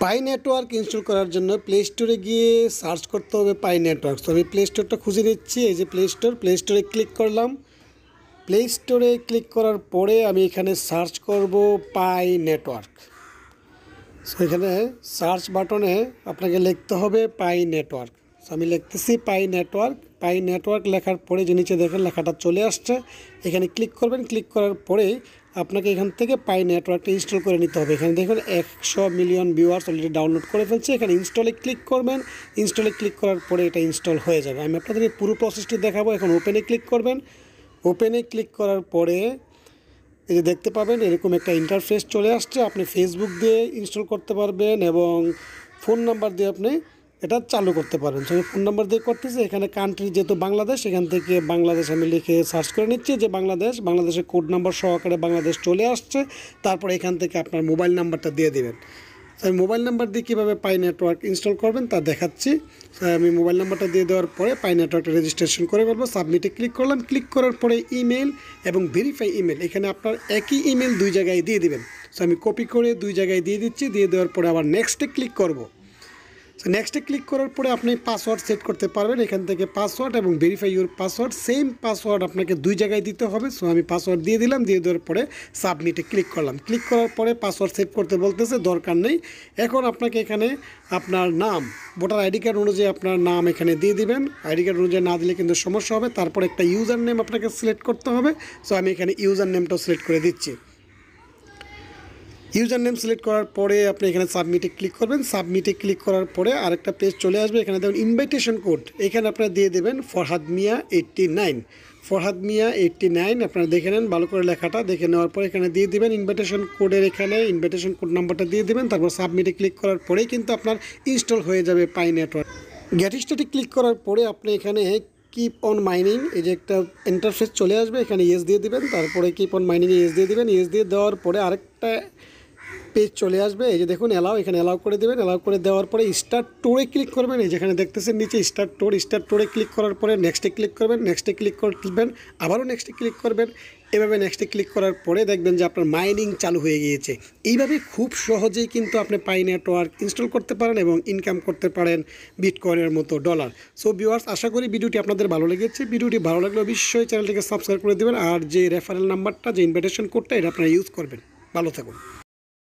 পাই network install করার জন্য play স্টোরে গিয়ে সার্চ করতে হবে পাই নেটওয়ার্ক। তো আমি প্লে স্টোরটা খুঁজে নিচ্ছি। এই যে প্লে স্টোরে ক্লিক করলাম। প্লে স্টোরে ক্লিক করার পরে আমি এখানে সার্চ করব পাই নেটওয়ার্ক। সো এখানে সার্চ বাটনে আপনাকে লিখতে হবে পাই নেটওয়ার্ক। সো আমি লিখতেছি পাই নেটওয়ার্ক। পাই নেটওয়ার্ক লেখার পরে যে নিচে দেখেন লেখাটা চলে আসছে, এখানে ক্লিক করবেন। ক্লিক করার পরে আপনাকে এখান থেকে পাই নেটওয়ার্কটা ইনস্টল করে নিতে হবে। এখানে দেখুন 100 মিলিয়ন ভিউয়ার্স অলরেডি ডাউনলোড করে ফেলছে। এখানে ইনস্টলে ক্লিক করবেন। ইনস্টলে ক্লিক করার পরে এটা ইনস্টল হয়ে যাবে। আমি আপনাদের পুরো প্রসেসটি দেখাবো। এখন ওপেনে ক্লিক করবেন। ওপেনে ক্লিক করার পরে এই যে দেখতে পাবেন এরকম একটা ইন্টারফেস চলে আসছে। আপনি ফেসবুক দিয়ে ইনস্টল করতে পারবেন এবং ফোন নাম্বার দিয়ে আপনি এটা চালু করতে পারবেন। আমি ফোন নাম্বার দিয়ে করতেছি। এখানে কান্ট্রি যেহেতু বাংলাদেশ, এখান থেকে বাংলাদেশ আমি লিখে সার্চ করে নিচ্ছি যে বাংলাদেশের কোড নাম্বার সহকারে বাংলাদেশ চলে আসছে। তারপর এখান থেকে আপনার মোবাইল নাম্বারটা দিয়ে দেবেন। আমি মোবাইল নাম্বার দিয়ে কীভাবে পাই নেটওয়ার্ক ইনস্টল করবেন তা দেখাচ্ছি। আমি মোবাইল নাম্বারটা দিয়ে দেওয়ার পরে পাই নেটওয়ার্কটা রেজিস্ট্রেশন করে ফেলবো। সাবমিটে ক্লিক করলাম। ক্লিক করার পরে ইমেল এবং ভেরিফাই ইমেল, এখানে আপনার একই ইমেল দুই জায়গায় দিয়ে দিবেন। সো আমি কপি করে দুই জায়গায় দিয়ে দিচ্ছি। দিয়ে দেওয়ার পরে আবার নেক্সটে ক্লিক করব। সো নেক্সটে ক্লিক করার পরে আপনি পাসওয়ার্ড সেট করতে পারবেন। এখান থেকে পাসওয়ার্ড এবং verify your password, same password আপনাকে দুই জায়গায় দিতে হবে। সো আমি পাসওয়ার্ড দিয়ে দিলাম। দিয়ে দেওয়ার পরে সাবমিটে ক্লিক করলাম। ক্লিক করার পরে পাসওয়ার্ড সেট করতে বলতেছে, দরকার নেই। এখন আপনাকে এখানে আপনার নাম, ভোটার আইডি কার্ড অনুযায়ী আপনার নাম এখানে দিয়ে দিবেন। আইডি কার্ড অনুযায়ী না দিলে কিন্তু সমস্যা হবে। তারপর একটা ইউজার নেম আপনাকে সিলেক্ট করতে হবে। সো আমি এখানে ইউজার নেমটাও সিলেক্ট করে দিচ্ছি। ইউজার নেম সিলেক্ট করার পরে আপনি এখানে সাবমিটে ক্লিক করবেন। সাবমিটে ক্লিক করার পরে আরেকটা পেজ চলে আসবে। এখানে দেখুন ইনভাইটেশন কোড, এখানে আপনারা দিয়ে দেবেন ফরহাদ মিয়া 89। ফরহাদ মিয়া 89 আপনারা দেখে নেন ভালো করে, লেখাটা দেখে নেওয়ার পরে এখানে দিয়ে দেবেন ইনভাইটেশন কোডের, এখানে ইনভাইটেশন কোড নাম্বারটা দিয়ে দেবেন। তারপর সাবমিটে ক্লিক করার পরেই কিন্তু আপনার ইনস্টল হয়ে যাবে পাই নেটওয়ার্ক। গেট স্টার্টে ক্লিক করার পরে আপনি এখানে কিপ অন মাইনিং, এই যে একটা ইন্টারফেস চলে আসবে, এখানে ইয়েস দিয়ে দিবেন। তারপরে কিপ অন মাইনিংয়ে ইয়েস দিয়ে দিবেন। ইয়েস দিয়ে দেওয়ার পরে আরেকটা পেজ চলে আসবে। এই যে দেখুন অ্যালাউ, এখানে অ্যালাউ করে দেবেন। অ্যালাউ করে দেওয়ার পরে স্টার্ট টোরে ক্লিক করবেন। এই যেখানে দেখতেছেন নিচে স্টার্ট টোরে ক্লিক করার পরে নেক্সটে ক্লিক করবেন। নেক্সটে ক্লিক করবেন, আবারও নেক্সটে ক্লিক করবেন। এভাবে নেক্সটে ক্লিক করার পরে দেখবেন যে আপনার মাইনিং চালু হয়ে গিয়েছে। এইভাবে খুব সহজেই কিন্তু আপনি পাই নেটওয়ার্ক ইনস্টল করতে পারেন এবং ইনকাম করতে পারেন বিটকয়েনের মতো ডলার। সো ভিউয়ার্স, আশা করি ভিডিওটি আপনাদের ভালো লেগেছে। ভিডিওটি ভালো লাগলে অবশ্যই চ্যানেলটিকে সাবস্ক্রাইব করে দেবেন। আর যে রেফারেল নাম্বারটা, যে ইনভাইটেশন কোডটা, এটা আপনারা ইউজ করবেন। ভালো থাকুন।